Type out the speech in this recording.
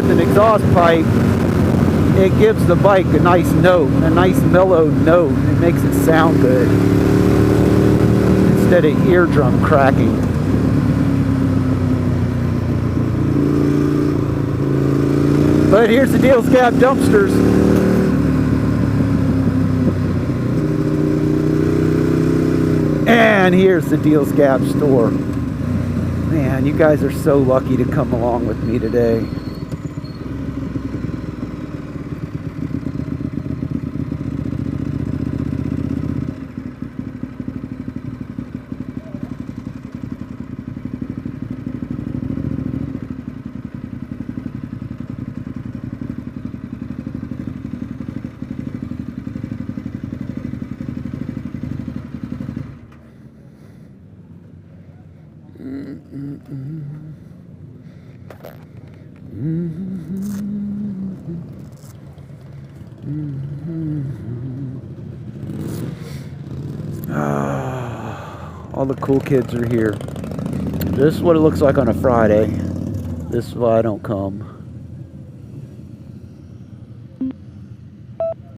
with an exhaust pipe, it gives the bike a nice note, a nice mellow note. It makes it sound good instead of eardrum cracking. But here's the Deals Gap dumpsters. And here's the Deals Gap store. Man, you guys are so lucky to come along with me today. All the cool kids are here. This is what it looks like on a Friday. This is why I don't come.